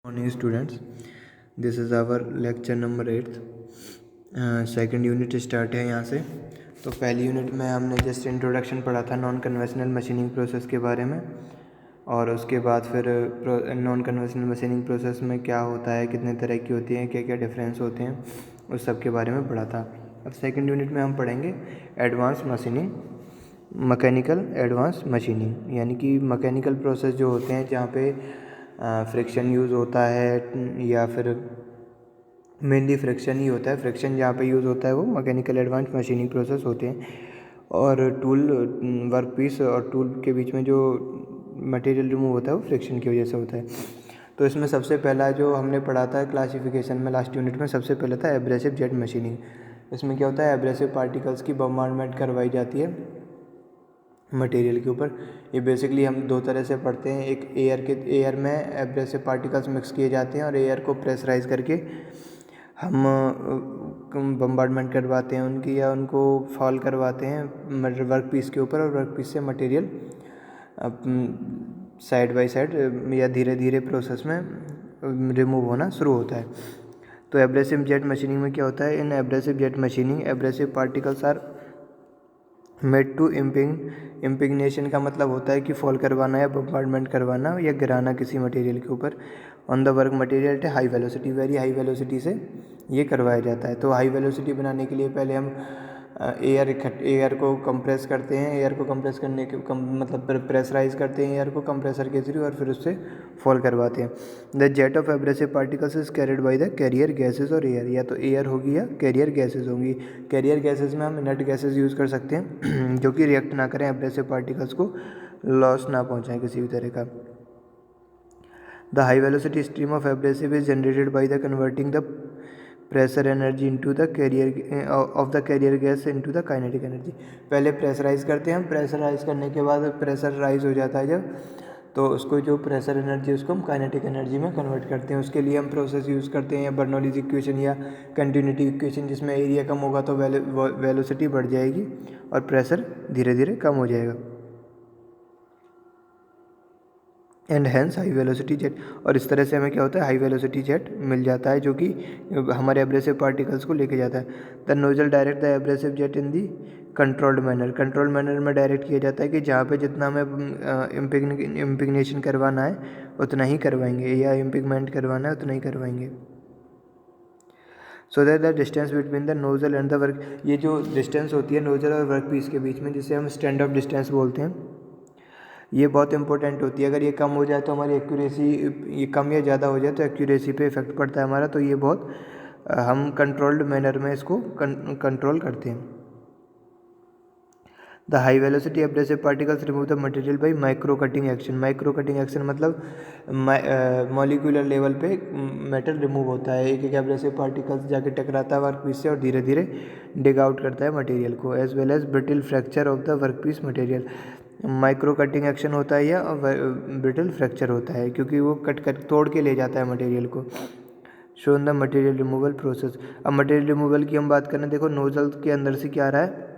Morning students, this is our lecture number 8th। Second unit start है यहाँ से। तो पहली यूनिट में हमने जस्ट इंट्रोडक्शन पढ़ा था नॉन कन्वेंशनल मशीनिंग प्रोसेस के बारे में, और उसके बाद फिर नॉन कन्वेंशनल मशीनिंग प्रोसेस में क्या होता है, कितने तरह की होती हैं, क्या क्या डिफरेंस होते हैं, उस सब के बारे में पढ़ा था। अब सेकेंड यूनिट में हम पढ़ेंगे advance machining, mechanical advance machining, यानी कि मैकेनिकल प्रोसेस जो होते हैं जहाँ पे फ्रिक्शन यूज़ होता है, या फिर मेनली फ्रिक्शन ही होता है। फ्रिक्शन जहाँ पे यूज़ होता है वो मैकेनिकल एडवांस मशीनिंग प्रोसेस होते हैं। और टूल वर्क पीस और टूल के बीच में जो मटेरियल रिमूव होता है वो फ्रिक्शन की वजह से होता है। तो इसमें सबसे पहला जो हमने पढ़ा था क्लासिफिकेशन में लास्ट यूनिट में, सबसे पहले था एब्रेसिव जेट मशीनिंग। इसमें क्या होता है, एब्रेसिव पार्टिकल्स की बम्बार्डमेंट करवाई जाती है मटेरियल के ऊपर। ये बेसिकली हम दो तरह से पढ़ते हैं, एक एयर में एब्रेसिव पार्टिकल्स मिक्स किए जाते हैं और एयर को प्रेशराइज करके हम बम्बार्डमेंट करवाते हैं उनकी, या उनको फॉल करवाते हैं वर्क पीस के ऊपर, और वर्क पीस से मटेरियल साइड बाय साइड या धीरे धीरे प्रोसेस में रिमूव होना शुरू होता है। तो एब्रेसिव जेट मशीनिंग में क्या होता है, in abrasive jet machining abrasive particles are made to impingement का मतलब होता है कि फॉल करवाना या बम्बार्डमेंट करवाना या गिराना किसी मटेरियल के ऊपर on the work material at high velocity, very high velocity से ये करवाया जाता है। तो हाई वेलोसिटी बनाने के लिए पहले हम एयर को कंप्रेस करते हैं, एयर को कंप्रेस करने के मतलब प्रेशराइज करते हैं एयर को कंप्रेसर के थ्रू, और फिर उससे फॉल करवाते हैं। The jet of abrasive particles is carried by the carrier gases और एयर, या तो एयर होगी या कैरियर गैसेज होंगी। कैरियर गैसेज में हम इनर्ट गैसेज यूज़ कर सकते हैं जो कि रिएक्ट ना करें, एब्रेसिव पार्टिकल्स को लॉस ना पहुँचाएँ किसी भी तरह का। The high velocity stream of abrasive is generated by the converting the pressure energy into the carrier of the carrier gas into the kinetic energy। पहले प्रेशराइज करते हैं हम, प्रेशराइज करने के बाद प्रेशर राइज हो जाता है जब, तो उसको जो प्रेशर एनर्जी उसको हम काइनेटिक एनर्जी में कन्वर्ट करते हैं। उसके लिए हम प्रोसेस यूज़ करते हैं या बर्नौलीज इक्वेशन या कंटिन्यूटी इक्वेशन, जिसमें एरिया कम होगा तो वेलोसिटी बढ़ जाएगी और प्रेशर धीरे धीरे कम हो जाएगा, and hence high velocity jet. और इस तरह से हमें क्या होता है, हाई वेलोसिटी जेट मिल जाता है जो कि हमारे एब्रेसिव पार्टिकल्स को लेके जाता है। The nozzle direct the abrasive jet in the controlled manner, controlled manner में डायरेक्ट किया जाता है कि जहाँ पे जितना हमें इम्पिग्नेशन करवाना है उतना ही करवाएंगे, या इम्पिगमेंट करवाना है उतना ही करवाएंगे। So that the distance between the nozzle and the work, ये जो डिस्टेंस होती है नोजल और वर्क पीस के बीच में, जिसे हम स्टैंड ऑफ डिस्टेंस बोलते हैं, ये बहुत इंपॉर्टेंट होती है। अगर ये कम हो जाए तो हमारी एक्यूरेसी, ये कम या ज़्यादा हो जाए तो एक्यूरेसी पे इफेक्ट पड़ता है हमारा। तो ये बहुत हम कंट्रोल्ड मैनर में इसको कंट्रोल करते हैं। The high velocity abrasive particles remove the material by micro cutting action. Micro cutting action मतलब मॉलिक्यूलर लेवल पे मेटल रिमूव होता है। एक एक एब्रेसिव पार्टिकल्स जाके टकराता है वर्क पीस से और धीरे धीरे डिग आउट करता है मटेरियल को, as well as brittle fracture of the work piece material. Micro cutting action होता है या ब्रिटल फ्रैक्चर होता है, क्योंकि वो कट तोड़ के ले जाता है मटेरियल को। Show the material removal process. अब मटेरियल रिमूवल की हम बात करें, देखो नोजल के अंदर से क्या आ रहा है,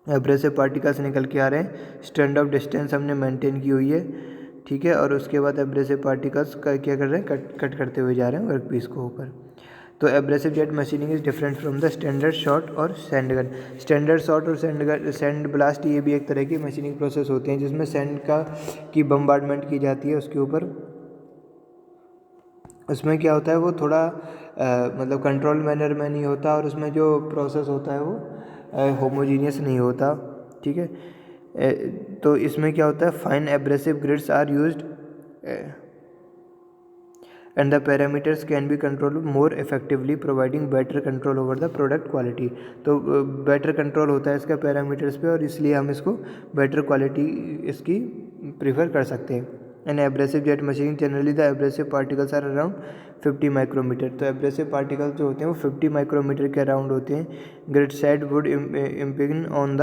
एब्रेसिव पार्टिकल्स निकल के आ रहे हैं, स्टैंड ऑफ डिस्टेंस हमने मेंटेन की हुई है, ठीक है, और उसके बाद एब्रेसिव पार्टिकल्स का क्या कर रहे हैं, कट करते हुए जा रहे हैं वर्क पीस को ऊपर। तो abrasive jet machining is different from the standard shot और सैंड गन। स्टैंडर्ड शॉट और सैंड ब्लास्ट, ये भी एक तरह की मशीनिंग प्रोसेस होते हैं जिसमें सैंड की बम्बार्डमेंट की जाती है उसके ऊपर। उसमें क्या होता है, वो थोड़ा मतलब कंट्रोल मैनर में नहीं होता, और उसमें जो प्रोसेस होता है वो होमोजीनियस नहीं होता, ठीक है। तो इसमें क्या होता है, fine abrasive grits are used and the parameters can be controlled more effectively providing better control over the product quality। तो better control होता है इसका पैरामीटर्स पे, और इसलिए हम इसको better quality इसकी प्रीफर कर सकते हैं। And abrasive jet machine generally the abrasive particles are around 50 micrometre. तो एब्रेसिव पार्टिकल्स जो होते हैं वो 50 माइक्रोमीटर के अराउंड होते हैं। Grit sized would impinge on the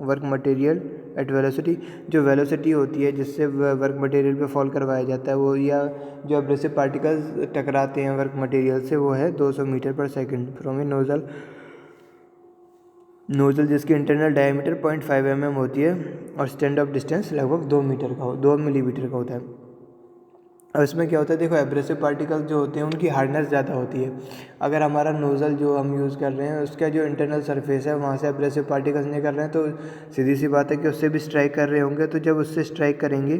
work material at velocity. जो वेलोसिटी होती है जिससे वर्क मटेरियल पे फॉल करवाया जाता है वो, या जो एब्रेसिव पार्टिकल्स टकराते हैं वर्क मटेरियल से, वो है 200 मीटर पर सेकंड फ्रॉम ए नोजल जिसकी इंटरनल डायमीटर 0.5 mm होती है, और स्टैंड ऑफ डिस्टेंस लगभग 2 मीटर का 2 मिलीमीटर का होता है। अब इसमें क्या होता है, देखो एब्रेसिव पार्टिकल जो होते हैं उनकी हार्डनेस ज़्यादा होती है। अगर हमारा नोज़ल जो हम यूज़ कर रहे हैं उसका जो इंटरनल सरफेस है वहाँ से एब्रेसिव पार्टिकल्स निकल रहे हैं, तो सीधी सी बात है कि उससे भी स्ट्राइक कर रहे होंगे। तो जब उससे स्ट्राइक करेंगे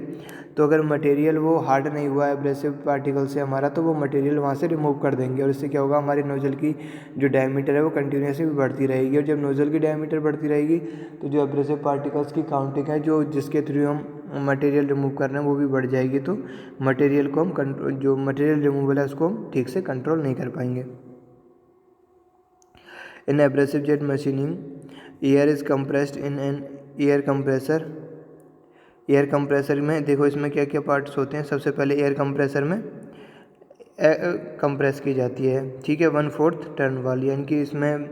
तो अगर मटेरियल वो हार्ड नहीं हुआ एब्रेसिव पार्टिकल से हमारा, तो वो मटेरियल वहाँ से रिमूव कर देंगे, और इससे क्या होगा, हमारी नोज़ल की जो डायमीटर है वो कंटिन्यूसली बढ़ती रहेगी। और जब नोज़ल की डायमीटर बढ़ती रहेगी तो जो एब्रेसिव पार्टिकल्स की काउंटिंग है जो जिसके थ्रू हम मटेरियल रिमूव कर रहे हैं वो भी बढ़ जाएगी। तो मटेरियल को हम कंट्रोल, जो मटेरियल रिमूवल है उसको हम ठीक से कंट्रोल नहीं कर पाएंगे। इन abrasive jet machining air is compressed in an air compressor. Air compressor में देखो इसमें क्या क्या पार्ट्स होते हैं। सबसे पहले एयर कंप्रेसर में कंप्रेस की जाती है, ठीक है, 1/4 टर्न वाली, यानी कि इसमें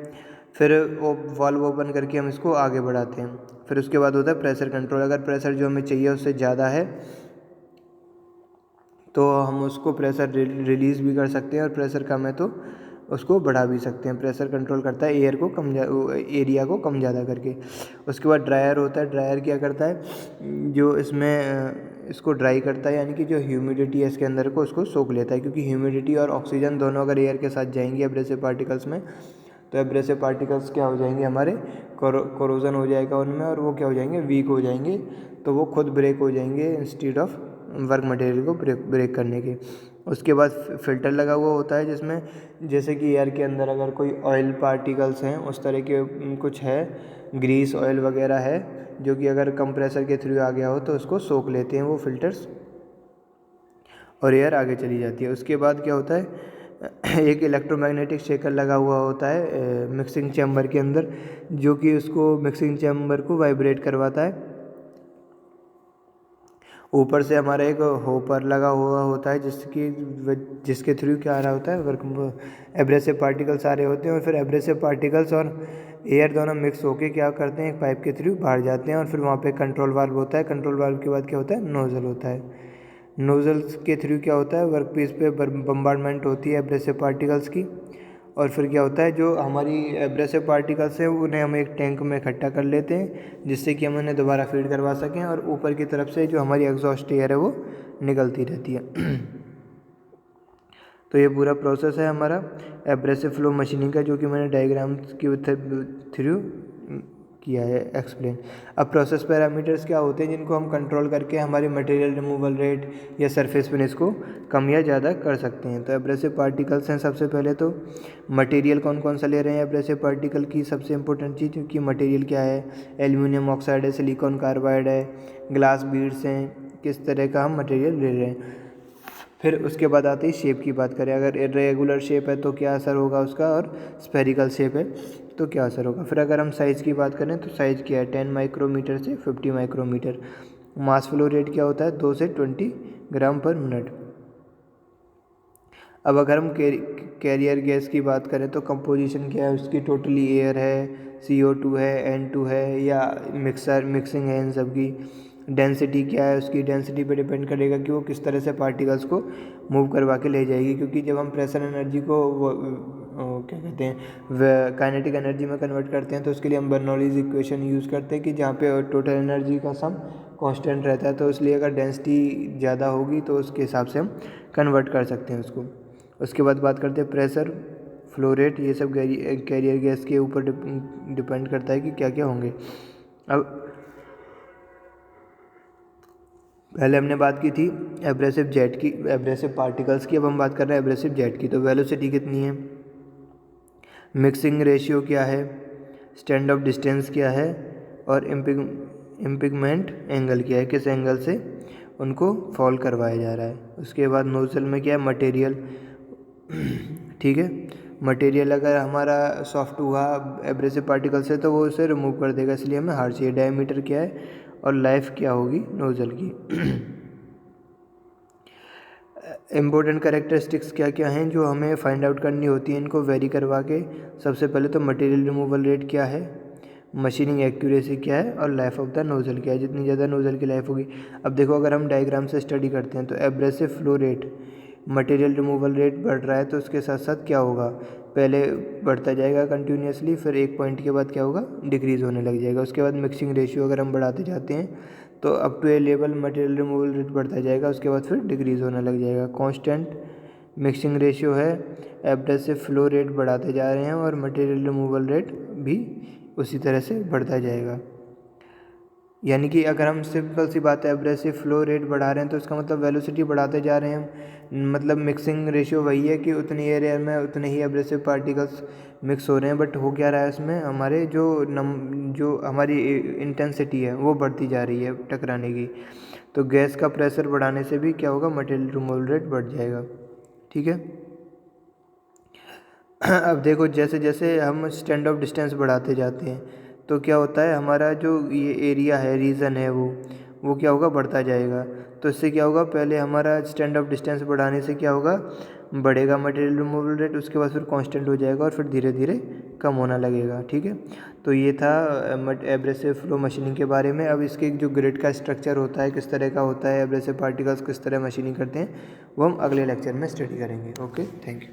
फिर वो वाल्व ओपन करके हम इसको आगे बढ़ाते हैं। फिर उसके बाद होता है प्रेशर कंट्रोल। अगर प्रेशर जो हमें चाहिए उससे ज़्यादा है तो हम उसको प्रेशर रिलीज़ भी कर सकते हैं, और प्रेशर कम है तो उसको बढ़ा भी सकते हैं। प्रेशर कंट्रोल करता है एयर को एरिया को कम ज़्यादा करके। उसके बाद ड्रायर होता है। ड्रायर क्या करता है, जो इसमें इसको ड्राई करता है, यानी कि जो ह्यूमिडिटी है इसके अंदर को उसको सोख लेता है, क्योंकि ह्यूमिडिटी और ऑक्सीजन दोनों अगर एयर के साथ जाएंगी एब्रेसिव पार्टिकल्स में, तो एब्रेसिव पार्टिकल्स क्या हो जाएंगे, हमारे कोरोजन हो जाएगा उनमें, और वो क्या हो जाएंगे, वीक हो जाएंगे। तो वो खुद ब्रेक हो जाएंगे इंस्टीड ऑफ वर्क मटेरियल को ब्रेक करने के। उसके बाद फ़िल्टर लगा हुआ होता है, जिसमें जैसे कि एयर के अंदर अगर कोई ऑयल पार्टिकल्स हैं उस तरह के कुछ है, ग्रीस ऑयल वगैरह है, जो कि अगर कंप्रेसर के थ्रू आ गया हो तो उसको सोख लेते हैं वो फ़िल्टर्स, और एयर आगे चली जाती है। उसके बाद क्या होता है, एक इलेक्ट्रोमैग्नेटिक शेकर लगा हुआ होता है मिक्सिंग चैम्बर के अंदर, जो कि उसको मिक्सिंग चैम्बर को वाइब्रेट करवाता है। ऊपर से हमारा एक होपर लगा हुआ होता है जिसके थ्रू क्या आ रहा होता है, वर्क एब्रेसिव पार्टिकल्स आ रहे होते हैं, और फिर एब्रेसिव पार्टिकल्स और एयर दोनों मिक्स होके क्या करते हैं, एक पाइप के थ्रू बाहर जाते हैं, और फिर वहाँ पे कंट्रोल वाल्व होता है। कंट्रोल वाल्व के बाद क्या होता है, नोज़ल होता है। नोज़ल्स के थ्रू क्या होता है, वर्क पीस पे बम्बार्डमेंट होती है एब्रेसिव पार्टिकल्स की, और फिर क्या होता है, जो हमारी एब्रेसिव पार्टिकल्स हैं उन्हें हम एक टैंक में इकट्ठा कर लेते हैं, जिससे कि हम उन्हें दोबारा फीड करवा सकें, और ऊपर की तरफ से जो हमारी एग्जॉस्ट एयर है वो निकलती रहती है। तो ये पूरा प्रोसेस है हमारा एब्रेसिव फ्लो मशीनिंग का, जो कि मैंने डायग्राम्स के थ्रू किया है एक्सप्लेन। अब प्रोसेस पैरामीटर्स क्या होते हैं जिनको हम कंट्रोल करके हमारी मटेरियल रिमूवल रेट या सरफेस फिनिश को कम या ज़्यादा कर सकते हैं। तो एब्रेसिव पार्टिकल्स हैं, सबसे पहले तो मटेरियल कौन कौन सा ले रहे हैं एब्रेसिव पार्टिकल की सबसे इंपॉर्टेंट चीज़, क्योंकि मटेरियल क्या है, एल्यूमिनियम ऑक्साइड है, सिलिकॉन कार्बाइड है, ग्लास बीड्स हैं, किस तरह का हम मटेरियल ले रहे हैं। फिर उसके बाद आती है शेप की बात करें, अगर इरेगुलर शेप है तो क्या असर होगा उसका, और स्फेरिकल शेप है तो क्या असर होगा। फिर अगर हम साइज़ की बात करें तो साइज़ क्या है, 10 माइक्रोमीटर से 50 माइक्रोमीटर। मास फ्लो रेट क्या होता है, 2 से 20 ग्राम पर मिनट। अब अगर हम कैरियर गैस की बात करें तो कंपोजिशन क्या है उसकी, टोटली एयर है, CO2 है, N2 है, या मिक्सिंग है इन सब की। डेंसिटी क्या है उसकी, डेंसिटी पे डिपेंड करेगा कि वो किस तरह से पार्टिकल्स को मूव करवा के ले जाएगी, क्योंकि जब हम प्रेशर एनर्जी को क्या कहते हैं काइनेटिक एनर्जी में कन्वर्ट करते हैं तो उसके लिए हम बर्नौलीज इक्वेशन यूज़ करते हैं कि जहाँ पे टोटल एनर्जी का सम कांस्टेंट रहता है। तो इसलिए अगर डेंसिटी ज़्यादा होगी तो उसके हिसाब से हम कन्वर्ट कर सकते हैं उसको। उसके बाद बात करते हैं प्रेशर, फ्लो रेट, ये सब कैरियर गैस के ऊपर डिपेंड करता है कि क्या क्या होंगे। अब पहले हमने बात की थी एब्रेसिव जेट की, एब्रेसिव पार्टिकल्स की, अब हम बात कर रहे हैं एब्रेसिव जेट की। तो वेलोसिटी कितनी है, मिक्सिंग रेशियो क्या है, स्टैंड ऑफ डिस्टेंस क्या है, और इम्पिगमेंट एंगल क्या है, किस एंगल से उनको फॉल करवाया जा रहा है। उसके बाद नोजल में क्या है, मटेरियल, ठीक है, मटेरियल अगर हमारा सॉफ्ट हुआ एब्रेसिव पार्टिकल से तो वो उसे रिमूव कर देगा, इसलिए हमें हार्ड चाहिए। डायमीटर क्या है और लाइफ क्या होगी नोजल की। इम्पोर्टेंट कैरेक्टरिस्टिक्स क्या क्या हैं जो हमें फाइंड आउट करनी होती हैं इनको वेरी करवा के। सबसे पहले तो मटेरियल रिमूवल रेट क्या है, मशीनिंग एक्यूरेसी क्या है, और लाइफ ऑफ द नोजल क्या है, जितनी ज़्यादा नोजल की लाइफ होगी। अब देखो अगर हम डायग्राम से स्टडी करते हैं तो abrasive flow rate, material removal rate बढ़ रहा है तो उसके साथ साथ क्या होगा, पहले बढ़ता जाएगा कंटिन्यूसली, फिर एक पॉइंट के बाद क्या होगा, डिक्रीज़ होने लग जाएगा। उसके बाद मिक्सिंग रेशियो अगर हम बढ़ाते जाते हैं तो up to a level material removal rate बढ़ता जाएगा, उसके बाद फिर डिक्रीज होने लग जाएगा। कांस्टेंट मिक्सिंग रेशियो है, एब्रेसिव फ्लो रेट बढ़ाते जा रहे हैं और मटेरियल रिमूवल रेट भी उसी तरह से बढ़ता जाएगा। यानी कि अगर हम सिंपल सी बात है एब्रेसिव फ्लो रेट बढ़ा रहे हैं तो इसका मतलब वेलोसिटी बढ़ाते जा रहे हैं, मतलब मिक्सिंग रेशियो वही है कि उतनी एरिया में उतने ही एब्रेसिव पार्टिकल्स मिक्स हो रहे हैं, बट हो क्या रहा है इसमें हमारे जो हमारी इंटेंसिटी है वो बढ़ती जा रही है टकराने की। तो गैस का प्रेशर बढ़ाने से भी क्या होगा, मटेरियल रिमूवल रेट बढ़ जाएगा। ठीक है। अब देखो जैसे जैसे हम स्टैंड ऑफ डिस्टेंस बढ़ाते जाते हैं तो क्या होता है, हमारा जो ये एरिया है, रीजन है, वो क्या होगा, बढ़ता जाएगा। तो इससे क्या होगा, पहले हमारा स्टैंड ऑफ डिस्टेंस बढ़ाने से क्या होगा, बढ़ेगा मटेरियल रिमूवल रेट, उसके बाद फिर कांस्टेंट हो जाएगा और फिर धीरे धीरे कम होना लगेगा। ठीक है। तो ये था एब्रेसिव फ्लो मशीनिंग के बारे में। अब इसके जो ग्रिड का स्ट्रक्चर होता है, किस तरह का होता है, एब्रेसिव पार्टिकल्स किस तरह मशीनिंग करते हैं, वो हम अगले लेक्चर में स्टडी करेंगे। Okay, thank you.